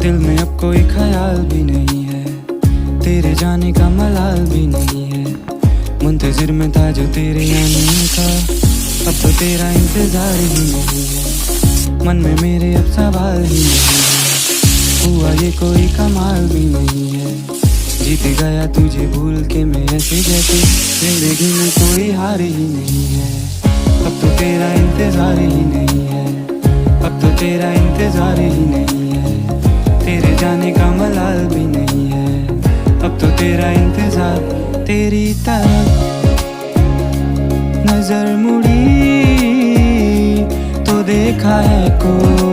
दिल में अब कोई ख्याल भी नहीं है, तेरे जाने का मलाल भी नहीं है। मुंतजिर में था जो तेरे आने का, अब तो तेरा इंतजार ही नहीं है। मन में मेरे अब सवाल ही नहीं है, हुआ ये कोई कमाल भी नहीं है। जीत गया तुझे भूल के मैं ऐसे जैसे, जिंदगी में कोई हार ही नहीं है। अब तो तेरा इंतजार ही नहीं है, अब तो तेरा इंतजार ही नहीं है। तेरे जाने का मलाल भी नहीं है, अब तो तेरा इंतजार। तेरी तरफ नजर मुड़ी तो देखा है कोई